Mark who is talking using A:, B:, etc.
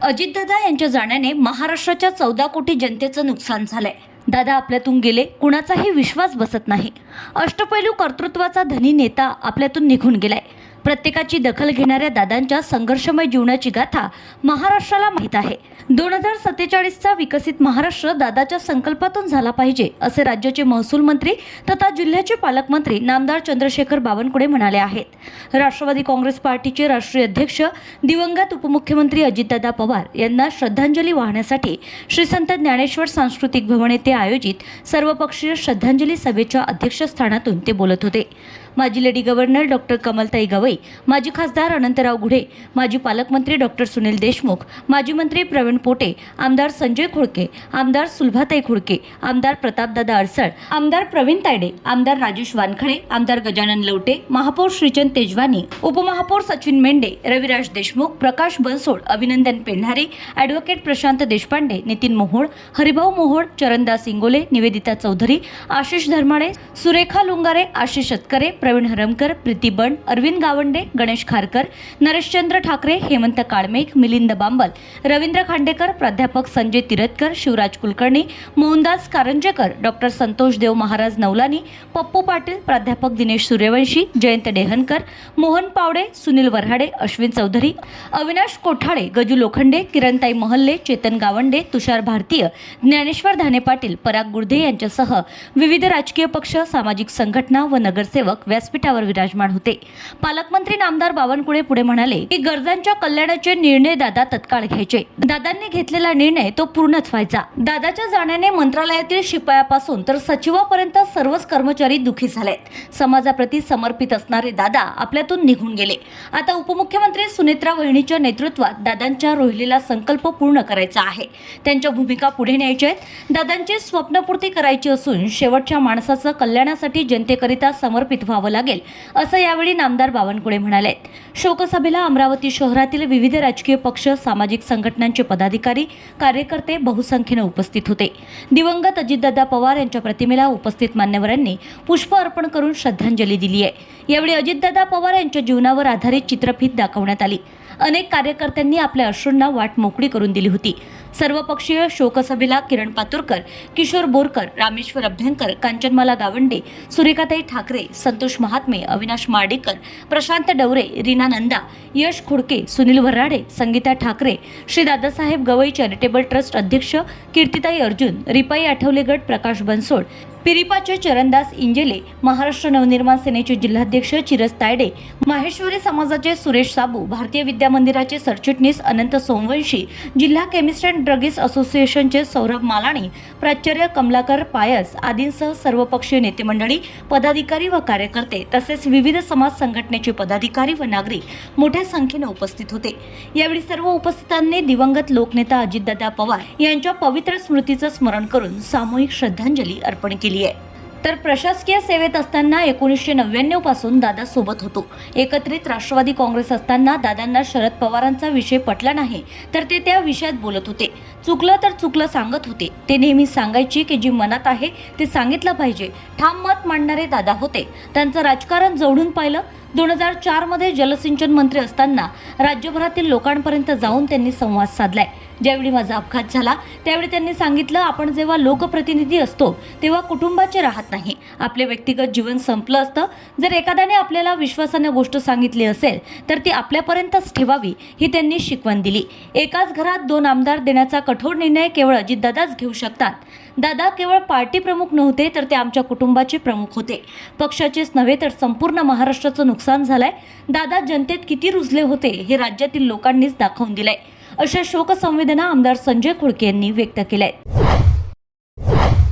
A: अजितदादा यांच्या जाण्याने महाराष्ट्राच्या 14 कोटी जनतेचं नुकसान झालंय। दादा आपल्यातून गेले, कुणाचाही विश्वास बसत नाही। अष्टपैलू कर्तृत्वाचा धनी नेता आपल्यातून निघून गेलाय। प्रत्येकाची दखल घेणाऱ्या दादांच्या संघर्षमय जीवनाची गाथा महाराष्ट्राला माहीत आहे। 2047चा विकसित महाराष्ट्र दादाच्या संकल्पातून झाला पाहिजे, असे राज्याचे महसूल मंत्री तथा जिल्ह्याचे पालकमंत्री नामदार चंद्रशेखर बावनकुळे म्हणाले आहेत। राष्ट्रवादी काँग्रेस पार्टीचे राष्ट्रीय अध्यक्ष दिवंगत उपमुख्यमंत्री अजितदादा पवार यांना श्रद्धांजली वाहण्यासाठी श्री संत ज्ञानेश्वर सांस्कृतिक भवन येथे आयोजित सर्वपक्षीय श्रद्धांजली सभेच्या अध्यक्षस्थानातून ते बोलत होते। माजी lady governor doctor Kamaltai Gavai, माजी खासदार अनंतराव गुढे, माजी पालकमंत्री डॉक्टर सुनील देशमुख, माजी मंत्री प्रवीण पोटे, आमदार संजय खोडके, आमदार सुलभाताई खोडके, आमदार प्रतापदादा अडसळ, आमदार प्रवीण तायडे, आमदार राजेश वानखडे, आमदार गजानन लवटे, महापौर श्रीचंद तेजवानी, उपमहापौर सचिन मेंढे, रविराज देशमुख, प्रकाश बनसोड, अभिनंदन पेंढारे, ॲडव्होकेट प्रशांत देशपांडे, नितीन मोहोळ, हरिभाऊ मोहोळ, चरणदास इंगोले, निवेदिता चौधरी, आशिष धर्माळे, सुरेखा लुंगारे, आशिष सतकरे, प्रवीण हरमकर, प्रीती बंड, अरविंद गावंडे, गणेश खारकर, नरेशचंद्र ठाकरे, हेमंत काळमेघ, मिलिंद बांबल, रवींद्र खांडेकर, प्राध्यापक संजय तिरतकर, शिवराज कुलकर्णी, मोहनदास कारंजेकर, डॉक्टर संतोष देव महाराज नवलानी, पप्पू पाटील, प्राध्यापक दिनेश सूर्यवंशी, जयंत डेहनकर, मोहन पावडे, सुनील वऱ्हाडे, अश्विन चौधरी, अविनाश कोठाळे, गजू लोखंडे, किरणताई महल्ले, चेतन गावंडे, तुषार भारतीय, ज्ञानेश्वर धाने पाटील, पराग गुर्दे यांच्यासह विविध राजकीय पक्ष, सामाजिक संघटना व नगरसेवक व्यासपीठावर विराजमान होते। पालकमंत्री नामदार बावनकुळे पुढे म्हणाले की गरजांच्या कल्याणाचे निर्णय दादा तत्काळ घ्यायचे। दादांनी घेतलेला निर्णय तो पूर्णच व्हायचा। दादाच्या जाण्याने मंत्रालयातील शिपायापासून तर सचिवापर्यंत सर्वच कर्मचारी दुखी झालेत। समाजाप्रती समर्पित असणारे दादा आपल्यातून निघून गेले। आता उपमुख्यमंत्री सुनेत्रा वहिनीच्या नेतृत्वात दादांच्या रोहिलेला संकल्प पूर्ण करायचा आहे। त्यांच्या भूमिका पुढे न्यायच्या आहेत। दादांची स्वप्नपूर्ती करायची असून शेवटच्या माणसाचं कल्याणासाठी जनतेकरिता समर्पित व्हावं लागेल, असं यावेळी नामदार बावनकुळे म्हणाले। शोकसभेला अमरावती शहरातील विविध राजकीय पक्ष, सामाजिक संघटनांचे पदाधिकारी, कार्यकर्ते बहुसंख्येने उपस्थित होते। दिवंगत अजितदादा पवार यांच्या प्रतिमेला उपस्थित मान्यवरांनी पुष्प अर्पण करून श्रद्धांजली दिली आहे। यावेळी अजितदादा पवार यांच्या जीवनावर आधारित चित्रफित दाखवण्यात आली। अनेक कार्यकर्त्यांनी आपल्या अश्रूंना वाट मोकळी करून दिली होती। सर्वपक्षीय शोकसभेला किरण पातुरकर, किशोर बोरकर, रामेश्वर अभ्यंकर, कांचनमाला गावंडे, सुरेखाताई ठाकरे, संतोष महात्मे, अविनाश मार्डेकर, प्रशांत डवरे, रीना नंदा, यश खुडके, सुनील वऱ्हाडे, संगीता ठाकरे, श्री दादासाहेब गवई चॅरिटेबल ट्रस्ट अध्यक्ष कीर्तिताई अर्जुन, रिपाई आठवले गट प्रकाश बनसोड, पिरिपाचे चरणदास इंजेले, महाराष्ट्र नवनिर्माण सेनेचे जिल्हाध्यक्ष चिरस तायडे, माहेश्वरी समाजाचे सुरेश साबू, भारतीय विद्या मंदिराचे सरचिटणीस अनंत सोमवंशी, जिल्हा केमिस्ट अँड ड्रगिस्ट असोसिएशनचे सौरभ मालाणी, प्राचार्य कमलाकर पायस आदींसह सर्वपक्षीय नेते मंडळी, पदाधिकारी व कार्यकर्ते तसेच विविध समाज संघटनेचे पदाधिकारी व नागरिक मोठ्या संख्येने उपस्थित होते। यावेळी सर्व उपस्थितांनी दिवंगत लोकनेता अजितदादा पवार यांच्या पवित्र स्मृतीचं स्मरण करून सामूहिक श्रद्धांजली अर्पण केली आहे। तर प्रशासकीय सेवेत असताना 1999 पासून दादा सोबत होतो। एकत्रित राष्ट्रवादी काँग्रेस असताना दादांना शरद पवारांचा विषय पटला नाही तर ते त्या विषयात बोलत होते। चुकलं तर चुकलं सांगत होते। ते नेहमी सांगायची की जी मनात आहे ते सांगितलं पाहिजे। ठाम मत मांडणारे दादा होते। त्यांचं राजकारण जवळून पाहिलं। 2004 मध्ये जलसिंचन मंत्री असताना राज्यभरातील लोकांपर्यंत जाऊन त्यांनी संवाद साधलाय। ज्यावेळी माझा अपघात झाला त्यावेळी त्यांनी सांगितलं, आपण जेव्हा लोकप्रतिनिधी असतो तेव्हा कुटुंबाचे राहत नाही, आपले व्यक्तिगत जीवन संपलं असतं। जर एखाद्याने आपल्याला विश्वासाने गोष्ट सांगितली असेल तर ती आपल्यापर्यंतच ठेवावी, ही त्यांनी शिकवण दिली। एकाच घरात 2 आमदार देण्याचा कठोर निर्णय केवळ अजितदादाच घेऊ शकतात। दादा केवळ पार्टी प्रमुख नव्हते तर ते आमच्या कुटुंबाचे प्रमुख होते। पक्षाचेच नव्हे तर संपूर्ण महाराष्ट्राचं नुकसान झालंय। दादा जनतेत किती रुजले होते हे राज्यातील लोकांनीच दाखवून दिलंय, अशा शोकसंवेदना आमदार संजय खोडके यांनी व्यक्त केल्या आहेत।